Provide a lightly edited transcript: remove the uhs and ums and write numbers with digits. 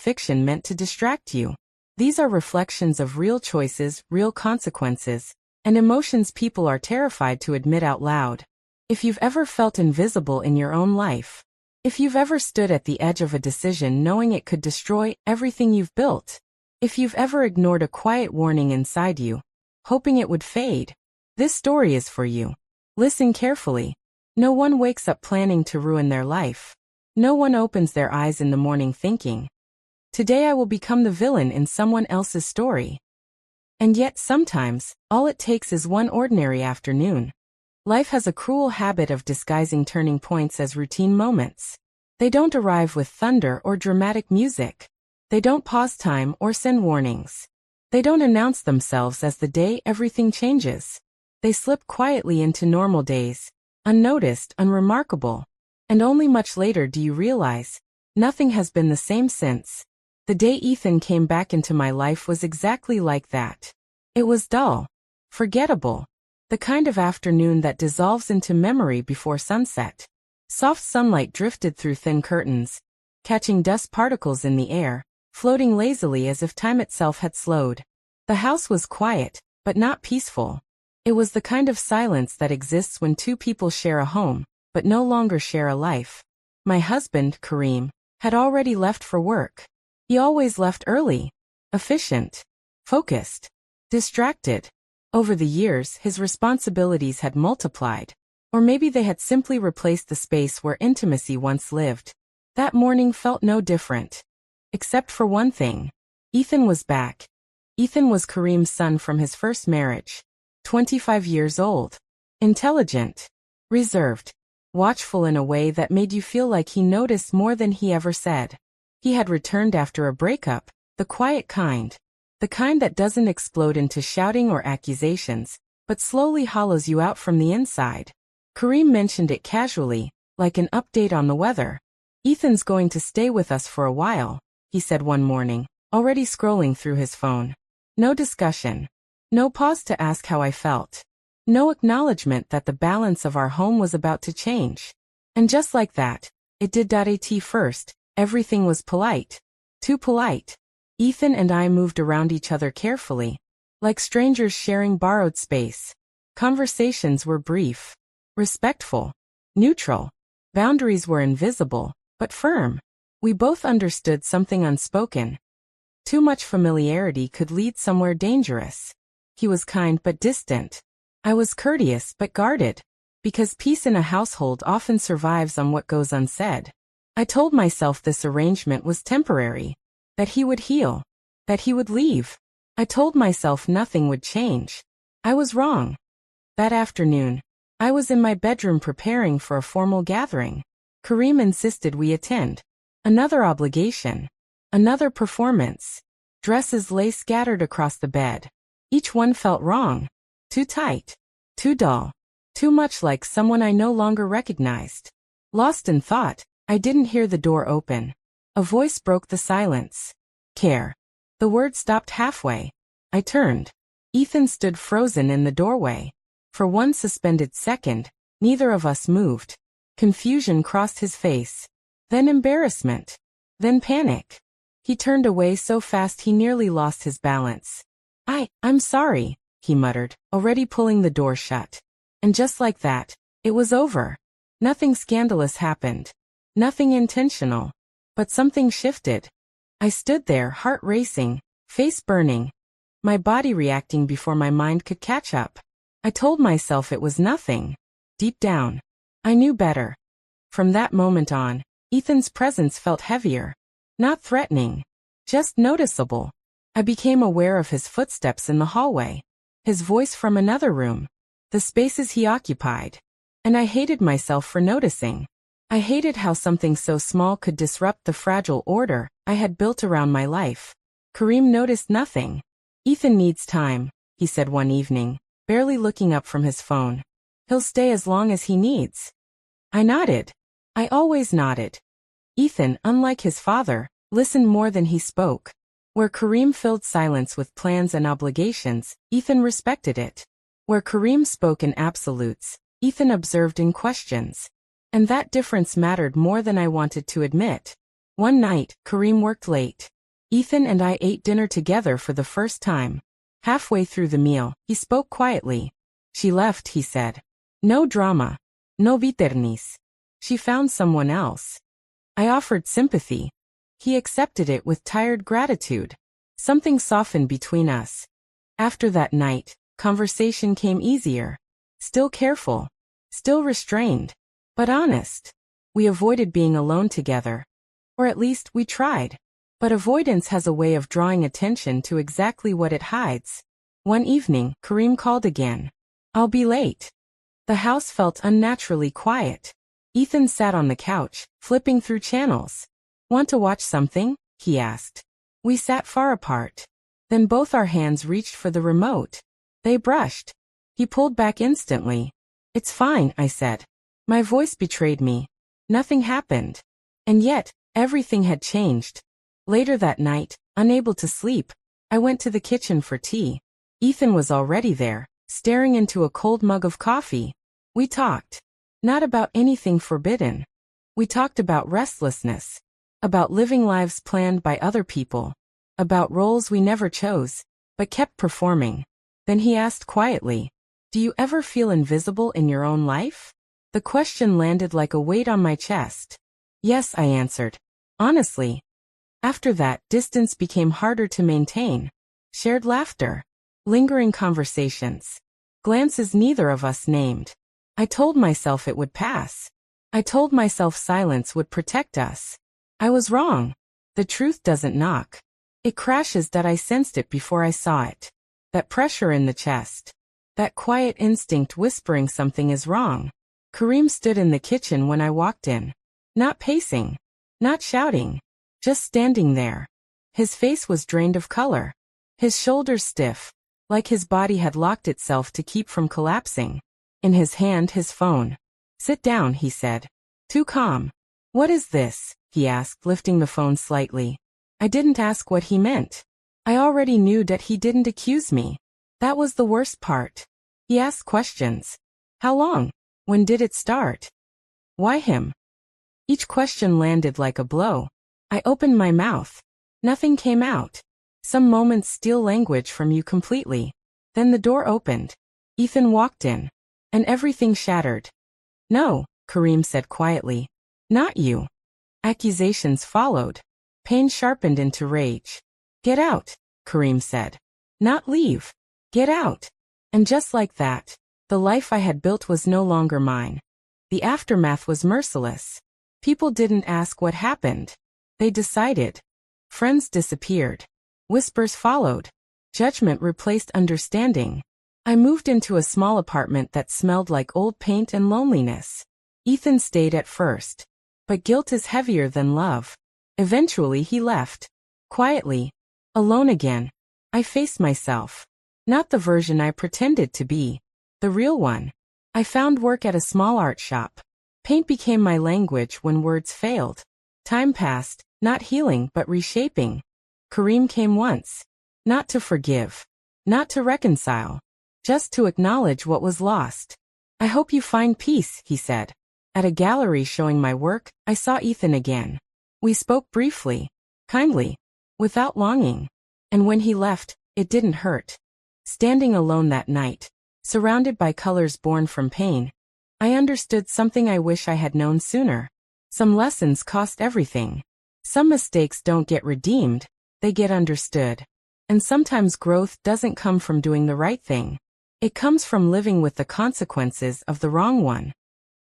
fiction meant to distract you. These are reflections of real choices, real consequences, and emotions people are terrified to admit out loud. If you've ever felt invisible in your own life, if you've ever stood at the edge of a decision knowing it could destroy everything you've built, if you've ever ignored a quiet warning inside you, hoping it would fade, this story is for you. Listen carefully. No one wakes up planning to ruin their life. No one opens their eyes in the morning thinking, "Today I will become the villain in someone else's story." And yet sometimes, all it takes is one ordinary afternoon. Life has a cruel habit of disguising turning points as routine moments. They don't arrive with thunder or dramatic music. They don't pause time or send warnings. They don't announce themselves as the day everything changes. They slip quietly into normal days, unnoticed, unremarkable. And only much later do you realize, nothing has been the same since. The day Ethan came back into my life was exactly like that. It was dull, forgettable, the kind of afternoon that dissolves into memory before sunset. Soft sunlight drifted through thin curtains, catching dust particles in the air, floating lazily as if time itself had slowed. The house was quiet, but not peaceful. It was the kind of silence that exists when two people share a home, but no longer share a life. My husband, Kareem, had already left for work. He always left early, efficient, focused, distracted. Over the years, his responsibilities had multiplied. Or maybe they had simply replaced the space where intimacy once lived. That morning felt no different. Except for one thing. Ethan was back. Ethan was Kareem's son from his first marriage. 25 years old. Intelligent. Reserved. Watchful in a way that made you feel like he noticed more than he ever said. He had returned after a breakup, the quiet kind. The kind that doesn't explode into shouting or accusations, but slowly hollows you out from the inside. Kareem mentioned it casually, like an update on the weather. "Ethan's going to stay with us for a while," he said one morning, already scrolling through his phone. No discussion. No pause to ask how I felt. No acknowledgement that the balance of our home was about to change. And just like that, it did. At first, everything was polite. Too polite. Ethan and I moved around each other carefully, like strangers sharing borrowed space. Conversations were brief, respectful, neutral. Boundaries were invisible, but firm. We both understood something unspoken. Too much familiarity could lead somewhere dangerous. He was kind but distant. I was courteous but guarded. Because peace in a household often survives on what goes unsaid. I told myself this arrangement was temporary. That he would heal. That he would leave. I told myself nothing would change. I was wrong. That afternoon, I was in my bedroom preparing for a formal gathering. Kareem insisted we attend. Another obligation. Another performance. Dresses lay scattered across the bed. Each one felt wrong. Too tight. Too dull. Too much like someone I no longer recognized. Lost in thought, I didn't hear the door open. A voice broke the silence. "Care." The word stopped halfway. I turned. Ethan stood frozen in the doorway. For one suspended second, neither of us moved. Confusion crossed his face. Then embarrassment. Then panic. He turned away so fast he nearly lost his balance. I'm sorry," he muttered, already pulling the door shut. And just like that, it was over. Nothing scandalous happened. Nothing intentional. But something shifted. I stood there, heart racing, face burning, my body reacting before my mind could catch up. I told myself it was nothing. Deep down, I knew better. From that moment on, Ethan's presence felt heavier. Not threatening. Just noticeable. I became aware of his footsteps in the hallway. His voice from another room. The spaces he occupied. And I hated myself for noticing. I hated how something so small could disrupt the fragile order I had built around my life. Kareem noticed nothing. "Ethan needs time," he said one evening, barely looking up from his phone. "He'll stay as long as he needs." I nodded. I always nodded. Ethan, unlike his father, listened more than he spoke. Where Kareem filled silence with plans and obligations, Ethan respected it. Where Kareem spoke in absolutes, Ethan observed in questions. And that difference mattered more than I wanted to admit. One night, Kareem worked late. Ethan and I ate dinner together for the first time. Halfway through the meal, he spoke quietly. She left, he said. No drama. No bitterness. She found someone else. I offered sympathy. He accepted it with tired gratitude. Something softened between us. After that night, conversation came easier. Still careful. Still restrained. But honest. We avoided being alone together. Or at least we tried. But avoidance has a way of drawing attention to exactly what it hides. One evening, Kareem called again. I'll be late. The house felt unnaturally quiet. Ethan sat on the couch, flipping through channels. Want to watch something? He asked. We sat far apart. Then both our hands reached for the remote. They brushed. He pulled back instantly. It's fine, I said. My voice betrayed me. Nothing happened. And yet, everything had changed. Later that night, unable to sleep, I went to the kitchen for tea. Ethan was already there, staring into a cold mug of coffee. We talked. Not about anything forbidden. We talked about restlessness. About living lives planned by other people. About roles we never chose, but kept performing. Then he asked quietly, do you ever feel invisible in your own life? The question landed like a weight on my chest. Yes, I answered. Honestly. After that, distance became harder to maintain. Shared laughter. Lingering conversations. Glances neither of us named. I told myself it would pass. I told myself silence would protect us. I was wrong. The truth doesn't knock. It crashes that I sensed it before I saw it. That pressure in the chest. That quiet instinct whispering something is wrong. Kareem stood in the kitchen when I walked in. Not pacing. Not shouting. Just standing there. His face was drained of color. His shoulders stiff, like his body had locked itself to keep from collapsing. In his hand, his phone. Sit down, he said. Too calm. What is this? He asked, lifting the phone slightly. I didn't ask what he meant. I already knew that he didn't accuse me. That was the worst part. He asked questions. How long? When did it start? Why him? Each question landed like a blow. I opened my mouth. Nothing came out. Some moments steal language from you completely. Then the door opened. Ethan walked in. And everything shattered. No, Kareem said quietly. Not you. Accusations followed. Pain sharpened into rage. Get out, Kareem said. Not leave. Get out. And just like that, the life I had built was no longer mine. The aftermath was merciless. People didn't ask what happened. They decided. Friends disappeared. Whispers followed. Judgment replaced understanding. I moved into a small apartment that smelled like old paint and loneliness. Ethan stayed at first. But guilt is heavier than love. Eventually he left. Quietly. Alone again. I faced myself. Not the version I pretended to be. The real one. I found work at a small art shop. Paint became my language when words failed. Time passed, not healing but reshaping. Kareem came once. Not to forgive. Not to reconcile. Just to acknowledge what was lost. I hope you find peace, he said. At a gallery showing my work, I saw Ethan again. We spoke briefly. Kindly. Without longing. And when he left, it didn't hurt. Standing alone that night, surrounded by colors born from pain, I understood something I wish I had known sooner. Some lessons cost everything. Some mistakes don't get redeemed, they get understood. And sometimes growth doesn't come from doing the right thing. It comes from living with the consequences of the wrong one.